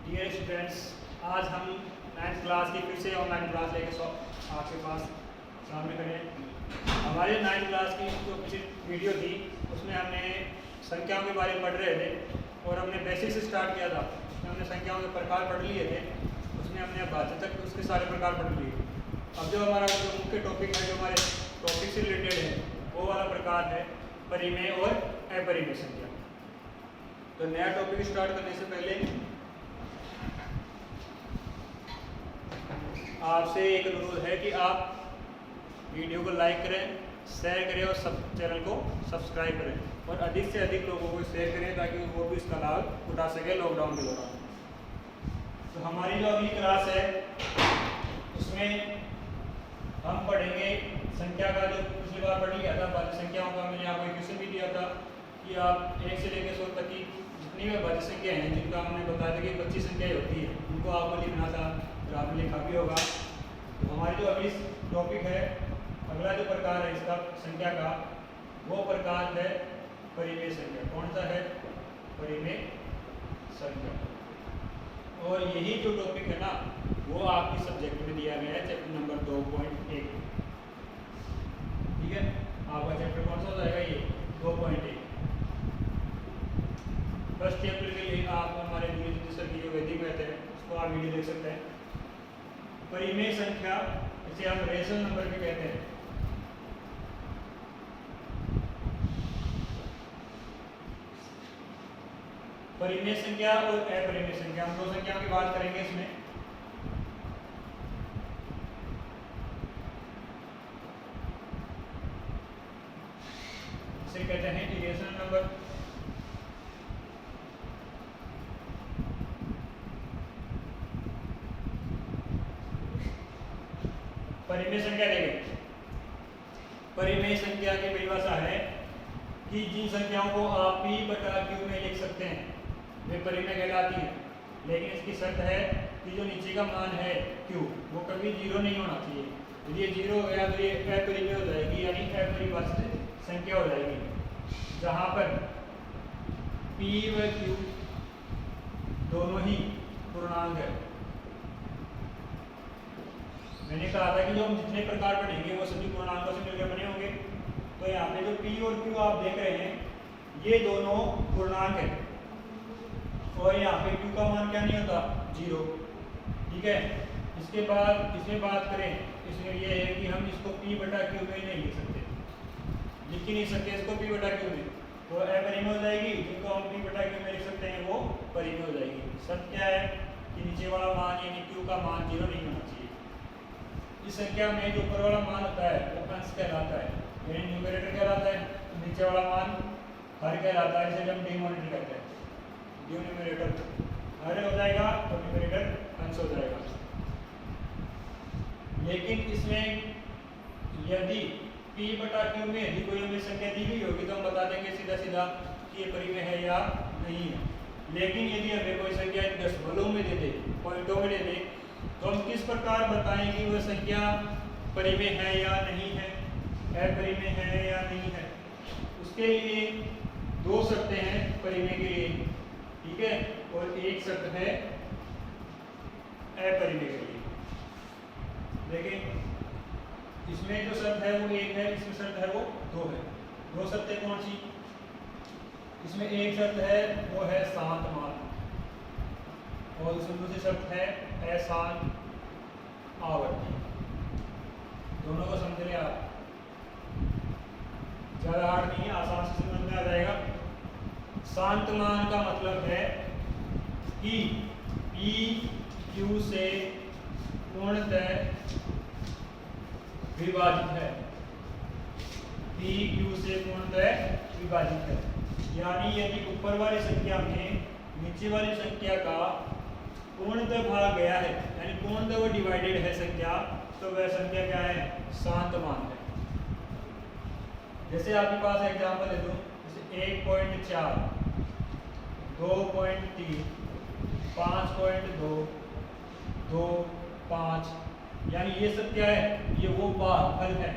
Dear students, आज हम 9th class की फिर से ऑनलाइन क्लास लेके आपके पास सामने खड़े हैं। हमारे 9th क्लास की जो पिछली वीडियो थी उसमें हमने संख्याओं के बारे में पढ़ रहे थे और हमने बेसिक से स्टार्ट किया था। उसमें हमने संख्याओं के प्रकार पढ़ लिए थे, उसमें हमने भाज्य तक उसके सारे प्रकार पढ़ लिए। अब जो हमारा जो मुख्य टॉपिक है, जो हमारे टॉपिक से रिलेटेड है, वो वाला प्रकार है परिमेय और अपरिमेय संख्या। तो नया टॉपिक स्टार्ट करने से पहले आपसे एक अनुरोध है कि आप वीडियो को लाइक करें, शेयर करें और सब चैनल को सब्सक्राइब करें और अधिक से अधिक लोगों को शेयर करें ताकि वो भी इसका लाभ उठा सके लॉकडाउन के दौरान। तो हमारी जो अगली क्लास है उसमें हम पढ़ेंगे संख्या का, जो पिछली बार पढ़ लिया था भाज्य संख्याओं का। मैंने आपको क्वेश्चन भी दिया था कि आप 1 से लेकर 100 तक की जितनी भी भाज्य संख्या हैं, जिनका हमने बताया था कि 25 संख्याएँ होती है, उनको आपको लिखना था और आपने लिखा भी होगा। तो हमारी जो अगली टॉपिक है, अगला जो प्रकार है इसका संख्या का, वो प्रकार है परिमेय संख्या। कौन सा है? परिमेय संख्या। और यही जो टॉपिक है ना, वो आपकी सब्जेक्ट में दिया गया है, चैप्टर नंबर 2.1। ठीक है, आपका चैप्टर कौन सा हो जाएगा? ये 2.1। फर्स्ट चैप्टर के लिए आप हमारे सर की जो वैदिक मैथ है उसको आप वीडियो देख सकते हैं। परिमेय संख्या, इसे हम रेशनल नंबर भी कहते हैं। परिमेय संख्या और अपरिमेय संख्या, हम दो संख्याओं की बात करेंगे इसमें। इसे कहते हैं इरेशनल नंबर। परिमेय संख्या देखें। परिमेय संख्या की परिभाषा है कि जिन संख्याओं को आप p बटा q में लिख सकते हैं वे परिमेय कहलाती हैं। लेकिन इसकी शर्त है कि जो नीचे का मान है q, वो कभी 0 नहीं होना चाहिए। यदि ये 0 हो गया तो ये अपरिमेय हो जाएगी, यानी अपरिभाषित संख्या हो जाएगी, जहाँ पर p व q दोनों ही पूर्णांक है। मैंने कहा था कि जो हम जितने प्रकार पढ़ेंगे वो सभी पूर्णांकों से मिलकर बने होंगे। तो यहाँ पे जो p और q आप देख रहे हैं, ये दोनों पूर्णांक है और यहाँ पे q का मान क्या नहीं होता? 0। ठीक है, इसके बाद इसमें बात करें, इसमें ये है कि हम इसको p बटा q में नहीं लिख सकते, लिख ही नहीं सकते इसको p बटा q में, तो अपरिमेय हो जाएगी। जिनको हम p बटा q में लिख सकते हैं वो परिमेय हो जाएगी। शर्त क्या है कि नीचे वाला मान यानी q का मान 0 नहीं होना चाहिए। इस संख्या में जो ऊपर वाला मान होता है वो अंश कहलाता है, यानी न्यूमरेटर कहलाता है, नीचे वाला मान हर कहलाता है, जिसे हम डिनोमिनेटर कहते हैं। डिनोमिनेटर हर हो जाएगा तो न्यूमरेटर अंश हो जाएगा। लेकिन इसमें यदि p बटा q में यदि कोई हमें संख्या दी गई होगी तो हम बता देंगे सीधा सीधा कि ये परिमेय है या नहीं है। लेकिन यदि हमें कोई संख्या दशमलव में दे दे, पॉइंटों में दे दे, तो हम किस प्रकार बताएं कि वह संख्या परिमेय है या नहीं है, अपरिमेय है या नहीं है। उसके लिए दो शर्तें हैं परिमेय के लिए, ठीक है, और एक शर्त है अपरिमेय के लिए। देखें, इसमें जो शर्त है वो एक है, इसमें शर्त है वो दो है। दो शर्तें कौन सी? इसमें एक शर्त है वो है शांत मान, और इसमें दूसरी शर्त है अशांत आवर्ती। दोनों को समझ लें आप, ज्यादा हार्ड नहीं है, आसान से समझ में आ जाएगा। शांत मान का मतलब है कि p q से पूर्णतः विभाजित है, p q से पूर्णतः विभाजित है। यानी यदि ऊपर वाली संख्या में नीचे वाली संख्या का पूर्णतः भाग गया है, यानी पूर्णतः वो डिवाइडेड है संख्या, तो वह संख्या क्या है? शांत मान है। जैसे आपके पास एग्जांपल दे दूं, जैसे 1.4, 2.3, 5.2, 2, 5, यानी ये सब क्या है? ये वो भागफल है।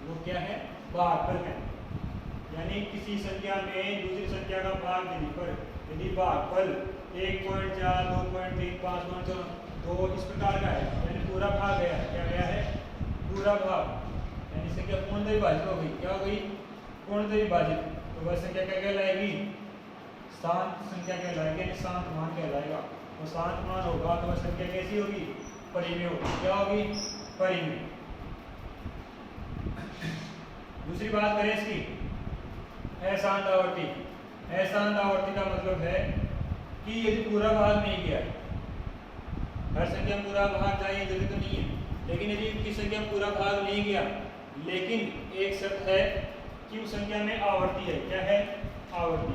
वो क्या है? भागफल है। यानी किसी संख्या में दूसरी संख्या का भाग देने पर यदि भागफल 1.4 4, 2.3, 5.4, 2 इस प्रकार का है, यानी पूरा भाग गया है। क्या गया है? पूरा भाग, यानी संख्या पूर्णतः विभाजित हो गई। क्या हो गई? पूर्णतः विभाजित। तो वह संख्या क्या कहलाएगी? शांत संख्या कहलाएगी, यानी शांत मान कहलाएगा। तो शांत मान होगा तो वह संख्या कैसी होगी? परिमेय होगी। क्या होगी? परिमेय। दूसरी बात करें इसकी, अशांत आवर्ती। अशांत आवर्ती का मतलब है कि यदि पूरा भाग नहीं गया, हर संख्या में पूरा भाग जाए जरूरी तो नहीं है, लेकिन यदि किसी संख्या में पूरा भाग नहीं गया, लेकिन एक शर्त है कि उस संख्या में आवर्ती है। क्या है? आवर्ती।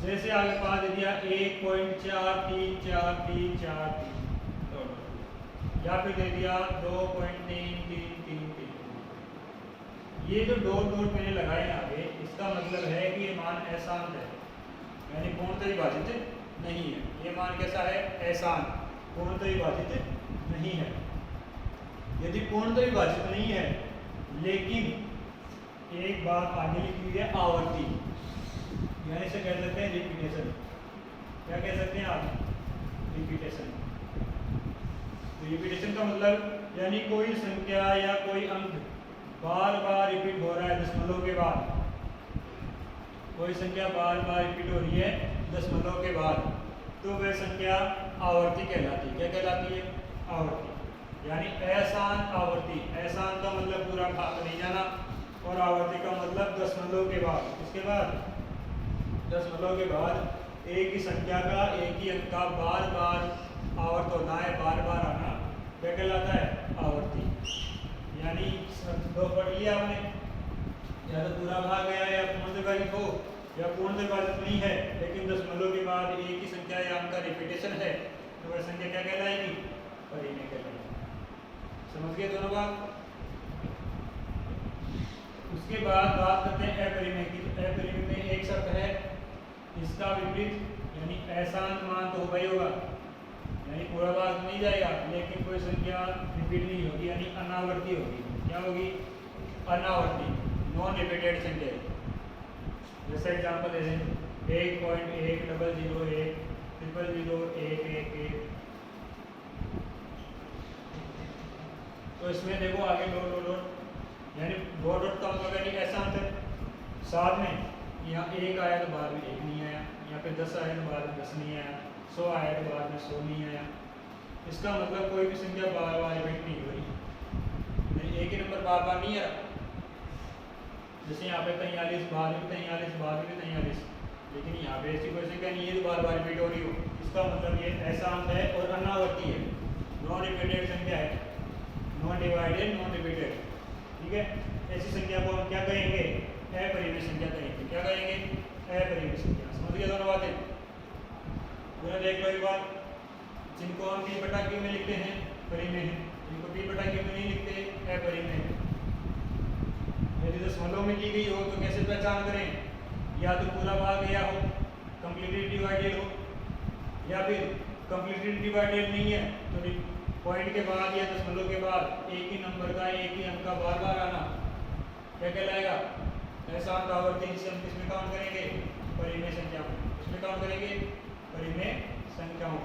जैसे आगे 5 दे दिया 1.434343, या फिर दे दिया 2.3333। ये जो डॉट डॉट मैंने लगाए आगे, इसका मतलब है कि ये मान अशांत है, यानी पूर्णतः विभाजित नहीं है। ये मान कैसा है? अशांत, पूर्णतः विभाजित नहीं है। यदि पूर्णतः विभाजित नहीं है, लेकिन एक बात आगे लिखी हुई है आवर्ती, यानी इसे कह सकते हैं रिपीटेशन। क्या कह सकते हैं आप? रिपीटेशन। रिपीटेशन का मतलब यानी कोई संख्या या कोई अंक बार बार रिपीट हो रहा है दशमलव के बाद। कोई संख्या बार बार रिपीट हो रही है दशमलव के बाद, तो वह संख्या आवर्ती कहलाती है। क्या कहलाती है? आवर्ती। यानी अशांत आवर्ती। अशांत का मतलब पूरा भाग नहीं जाना, और आवर्ती का मतलब दशमलव के बाद। इसके बाद दशमलव के बाद एक ही संख्या का, एक ही अंक का बार बार आवर्त होना है, बार बार आना, क्या कहलाता है? आवर्ती। यानी दो पढ़ लिया आपने, या तो पूरा भाग गया या पूर्ण विभाजित हो, या पूर्ण विभाजित नहीं है लेकिन दशमलव के बाद एक ही संख्या या अंक का रिपीटेशन है, तो वह संख्या क्या कहलाएगी? परिमेय कहलाएगी। समझ गए दोनों बात? उसके बाद बात करते हैं अपरिमेय की। तो अपरिमेय में एक शर्त है, इसका विपरीत, यानी अशांत मान तो होगा ही होगा, यानी पूरा भाग नहीं जाएगा, लेकिन कोई संख्या रिपीट नहीं होगी, यानी अनावर्ती होगी। क्या होगी? अनावर्ती, नॉन रिपीटेड संख्या। जैसे एग्जांपल दे दें 1.10001000111, तो इसमें देखो आगे डॉट डॉट डॉट, यानी डॉट डॉट का मतलब यानी अशांत है। साथ में यहाँ 1 आया तो बाद में 1 नहीं आया, या फिर 10 आया तो बाद में 10 नहीं आया, 100 आया तो बाद में 100 नहीं आया। इसका मतलब कोई भी संख्या बार बार रिपीट नहीं हो रही, एक ही नंबर बार बार नहीं आ रहा। जैसे यहाँ पे 43, बाद में 43, बाद में 43, लेकिन यहाँ पे ऐसी कोई संख्या नहीं है जो बार बार रिपीट हो रही हो। इसका मतलब ये अशांत है और अनावर्ती है, नॉन रिपीटेड संख्या है, नॉन डिवाइडेड, नॉन रिपीटेड। ठीक है, ऐसी संख्या को हम क्या कहेंगे? अपरिमेय संख्या कहेंगे। क्या कहेंगे? अपरिमेय संख्या। समझ गए दोनों बातें? पूरा देख लो एक बार। जिनको हम p/q में लिखते हैं परिमेय है, जिनको p/q में नहीं लिखते अपरिमेय है। यदि दशमलव में दी गई हो तो कैसे पहचान करें? या तो पूरा भाग गया हो, कंप्लीटली डिवाइडेड हो, या फिर कंप्लीटली डिवाइडेड नहीं है तो पॉइंट के बाद या दशमलव के बाद एक ही नंबर का, एक ही अंक का बार बार आना, क्या कहलाएगा? अशांत आवर्ती। जिसे हम किसमें काउंट करेंगे? परिमेय संख्या में। किसमें काउंट करेंगे? परिमेय संख्याओं।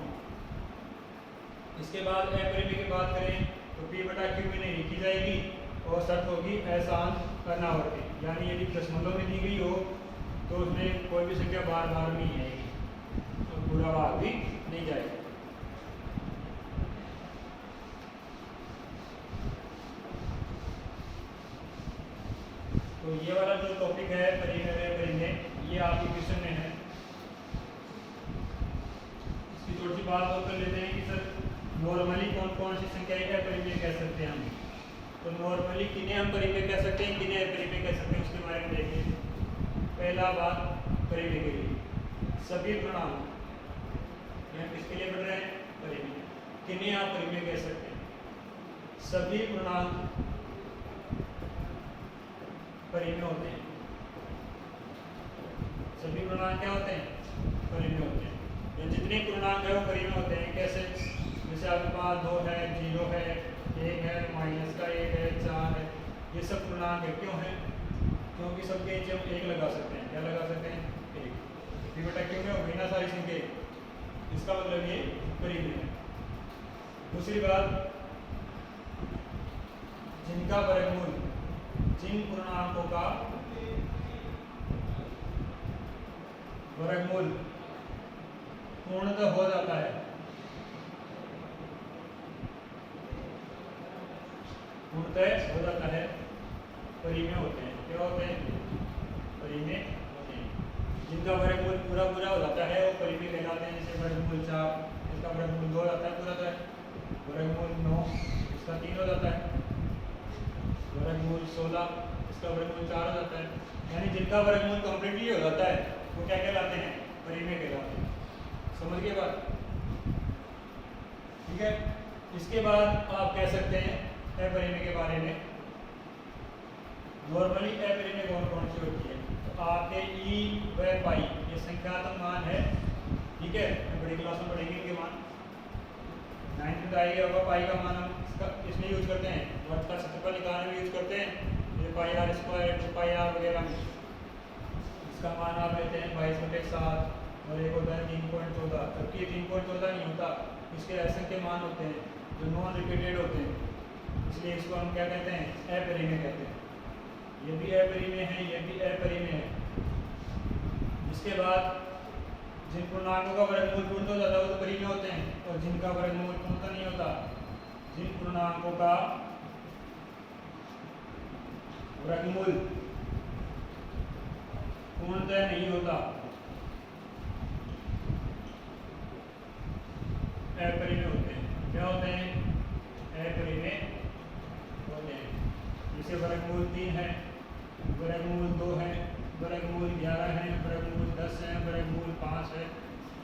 इसके बाद अपरिमेय की बात करें तो p/q में नहीं लिखी जाएगी और शर्त होगी अशांत अनावर्ती। यानी यदि दशमलव में दी गई हो तो उसमें कोई भी संख्या बार बार नहीं आएगी और पूरा भाग भी नहीं जाएगा। तो ये वाला जो टॉपिक है परिमेय अपरिमेय, ये आपके क्वेश्चन में है। इसकी थोड़ी सी बात और कर लेते हैं कि सर नॉर्मली कौन कौन सी संख्याएं अपरिमेय कह सकते हैं हम। तो नॉर्मली किन्हें हम परिमेय कह सकते हैं, किन्हें अपरिमेय कह सकते हैं, उसके बारे में देखिए। पहला बात परिमेय के लिए सभी पूर्णांक, हम किसके लिए पढ़ रहे हैं? परिमेय। किन्हें आप परिमेय कह सकते हैं? सभी पूर्णांक परिमेय होते हैं। सभी पूर्णांक क्या होते हैं? परिमेय होते हैं। तो जितने पूर्णांक है वो परिमेय होते हैं। कैसे? जैसे आपके पास 2 है, 0 है, 1 है, -1 है, 4 है, ये सब पूर्णांक है। क्यों है? क्योंकि सबके नीचे हम 1 लगा सकते हैं। क्या लगा सकते हैं? 1। p/q में हो गई ना सारी संख्या। इसका मतलब ये परिमेय है। दूसरी बात, जिनका वर्गमूल जिन पूर्णांकों का वर्गमूल पूर्णतः हो जाता है, पूर्णतः हो जाता है, परिमेय होते हैं। क्या होते हैं? परिमेय होते हैं। जिनका वर्गमूल पूरा पूरा हो जाता है वो परिमेय कहलाते हैं। जैसे वर्गमूल 4, इसका वर्गमूल 2 हो जाता है पूरा, तो है वर्गमूल 9, इसका 3 हो जाता है, वर्गमूल 16, इसका वर्गमूल 4 हो जाता है। यानी जिनका वर्गमूल कंप्लीटली हो जाता है वो क्या कहलाते हैं? परिमेय कहलाते हैं। समझ गए बात? ठीक है। इसके बाद आप कह सकते हैं अपरिमेय के बारे में। नॉर्मली अपरिमेय कौन कौन सी होती है? तो आपके ई व पाई ये संख्यात्मक मान है, ठीक है, बड़ी क्लास में पढ़ेंगे इनके मान। 9th में आएगा होगा पाई का मान हम इसमें यूज करते हैं, वर्ग का क्षेत्रफल निकालने में यूज करते हैं, ये पाई आर स्क्वायर, पाई आर वगैरह में। इसका मान आप लेते हैं 22/7 और एक होता है 3.14। जबकि 3.14 नहीं होता, इसके असंख्य मान होते हैं जो नॉन रिपीटेड होते हैं, इसलिए इसको हम क्या कहते हैं? अपरिमेय कहते हैं। ये भी अपरिमेय है, ये भी अपरिमेय है। इसके बाद जिन पूर्णांकों का वर्गमूल पूर्ण हो जाता है वो तो परिमेय होते हैं, और जिनका वर्गमूल पूर्णतः नहीं होता, जिन पूर्णांकों का वर्गमूल पूर्णतः नहीं होता, अपरिमेय होते हैं। क्या होते हैं? अपरिमेय होते हैं। जैसे वर्गमूल 3 है, वर्गमूल 2 है, वर्गमूल 11 है, वर्गमूल 10 है, वर्गमूल 5 है।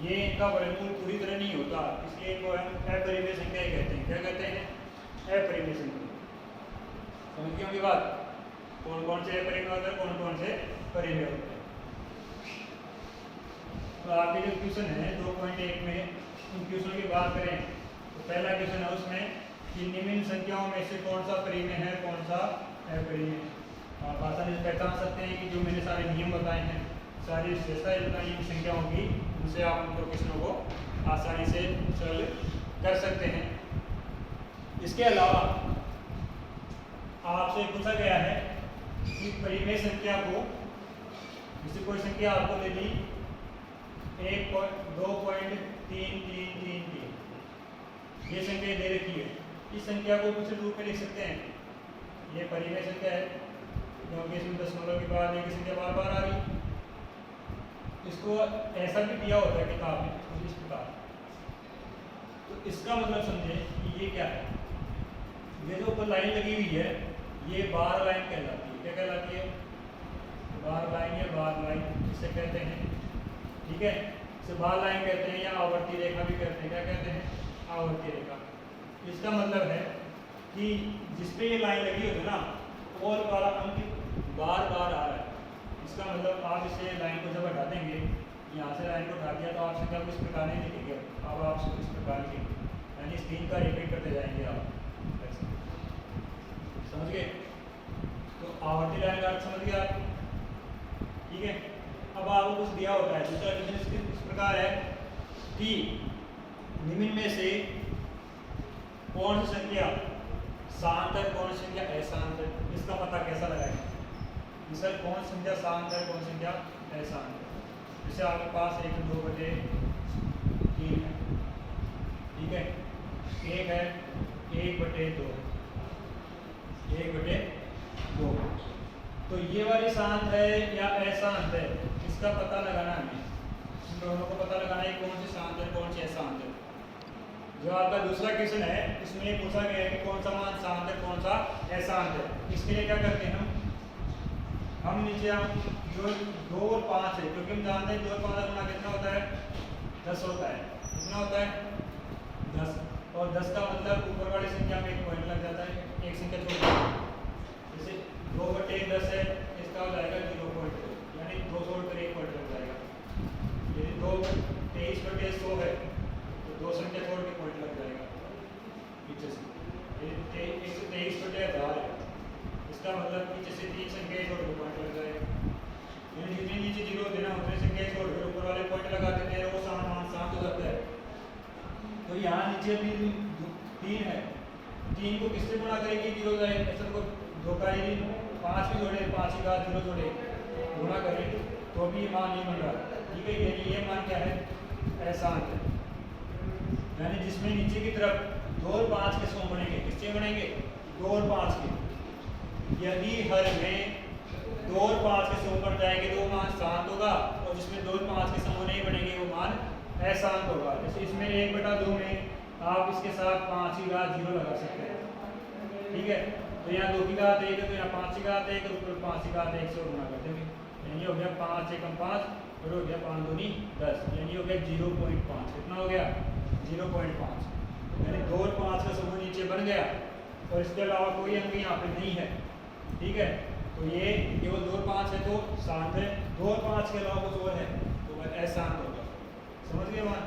ये इनका वर्गमूल पूरी तरह नहीं होता, इसलिए इनको हम अपरिमेय संख्या कहते हैं। क्या कहते हैं? अपरिमेय संख्या। समझ गए होंगे बात? कौन कौन से अपरिमेय होते हैं, कौन कौन से परिमेय होते हैं। तो आपके जो क्वेश्चन है 2.1 में, उन क्वेश्चन की बात करें तो पहला क्वेश्चन है उसमें कि निम्न संख्याओं में से कौन सा परिमेय है, कौन सा अपरिमेय। आप आसानी से पहचान सकते हैं कि जो मैंने सारे नियम बताए हैं, सारी विशेषताएं बताई हैं संख्याओं की, उनसे आप उनको प्रश्नों को आसानी से सरल कर सकते हैं। इसके अलावा आपसे पूछा गया है कि परिमेय संख्या को, जैसे कोई संख्या आपको दे दी 2.3333, ये संख्या दे रखी है, इस संख्या को दूसरे रूप में लिख सकते हैं। ये परिमेय संख्या है क्योंकि इसमें दशमलव के बाद एक संख्या बार बार आ रही। इसको ऐसा भी दिया होता है किताब में कुछ इस प्रकार। तो इसका मतलब समझे कि ये क्या है। ये जो ऊपर लाइन लगी हुई है ये बार लाइन कहलाती है। क्या कहलाती है? बार लाइन या बार लाइन इसे कहते हैं, ठीक है। इसे बार लाइन कहते हैं या आवर्ती रेखा भी कहते हैं। क्या कहते हैं? आवर्ती रेखा। इसका मतलब है कि जिस पे ये लाइन लगी होती है ना, और वाला अंक बार बार आ रहा है। इसका मतलब आप इसे लाइन को जब हटा देंगे, यहाँ से लाइन को हटा दिया तो आप संख्या को इस प्रकार नहीं लिखेंगे, अब आप इस प्रकार लिखेंगे, यानी स्क्रीन का रिपीट करते जाएंगे आप। समझ गए? तो आवर्ती लाइन का अर्थ समझ गए आप, ठीक है। अब आपको कुछ दिया होता है, दूसरा क्वेश्चन इस प्रकार है कि निम्न में से कौन सी संख्या शांत है, कौन सी संख्या अशांत है, इसका पता कैसा लगाएंगे। सर कौन सी संख्या शांत है, कौन सी संख्या अशांत है। जैसे आपके पास 1/2/3 है, ठीक है, एक है 1/2, 1/2। तो ये वाली शांत है या अशांत है, इसका पता लगाना हमें। इन दोनों को पता लगाना है कौन सी शांत है, कौन सी अशांत है। जो आपका दूसरा क्वेश्चन है इसमें पूछा गया है कि कौन सा मान शांत है, कौन सा अशांत है। इसके लिए क्या करते हैं हम नीचे हम जो 2 और 5 है, क्योंकि हम जानते हैं 2 और 5 गुना कितना होता है, 10 होता है। कितना होता है? 10। और 10 का मतलब ऊपर वाली संख्या में एक पॉइंट लग जाता है, एक संख्या छोड़। जैसे 2/10 है, इसका हो जाएगा 0.2, यानी 2 छोड़कर 1 पॉइंट लग जाएगा। यदि 23/100 है तो 2 संख्या छोड़ के पॉइंट लग जाएगा पीछे से। यदि 123/1000 है, इसका मतलब पीछे से 3 संख्या छोड़ के पॉइंट लग जाएगा। यानी जितने नीचे जीरो देना उतने संख्या छोड़ कर ऊपर वाले पॉइंट लगा देते हैं, वो मान शांत हो जाता है। यहाँ नीचे भी 3 है, 3 को किससे गुणा करेंगे? 0 जाए, ऐसा को धोखा ही नहीं, 5 भी जोड़े, 5 की घात 0 जोड़े, गुणा करें तो भी मान नहीं बन रहा। ठीक है, यानी ये मान क्या है? अशांत है। यानी जिसमें नीचे की तरफ 2 और 5 के समूह बनेंगे, किससे बनेंगे? 2 और 5 के। यदि हर में 2 और 5 के समूह बन जाएंगे तो वो मान शांत होगा, और जिसमें 2 और 5 के समूह नहीं बनेंगे वो मान अशांत होगा। जैसे इसमें 1/2 में आप इसके साथ 5 की घात 0 लगा सकते हैं। ठीक है, तो यहाँ 2 की घात 1 है, तो यहाँ 5 की घात 1 और ऊपर 5 की घात 1 से गुणा कर देंगे। यानी हो गया 5 एकम 5 और हो गया 5 दूनी 10, यानी हो गया 0.5। कितना हो गया? 0.5। यानी 2 और 5 का समूह नीचे बन गया, और इसके अलावा कोई अंक यहाँ पे नहीं है। ठीक है, तो ये केवल 2 और 5 है तो शांत है, 2 और 5 के अलावा कुछ और है तो वह अशांत होगा। समझ गए मान?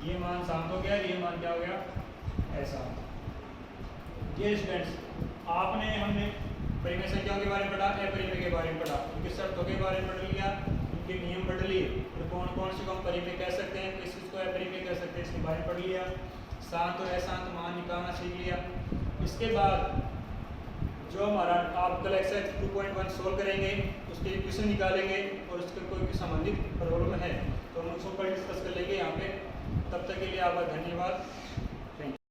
ये मान शांत हो गया, ये मान क्या हो गया? अशांत। ये स्टूडेंट्स, आपने हमने परिमेय संख्याओं के बारे में पढ़ा, अपरिमेय के बारे में पढ़ा, उनकी शर्तों के बारे में पढ़ लिया, उनके नियम पढ़ लिए, तो कौन कौन से को हम परिमेय कह सकते हैं, किस चीज़ को अपरिमेय कह सकते हैं, इसके बारे में पढ़ लिया। शांत और अशांत मान निकालना सीख लिया। इसके बाद जो हमारा आप कल एक्सरसाइज 2.1 सोल्व करेंगे, उसके इक्वेशन निकालेंगे और उसके कोई संबंधित प्रॉब्लम है तो हम उसको कल डिस्कस कर लेंगे यहाँ पे। तब तक के लिए आपका धन्यवाद।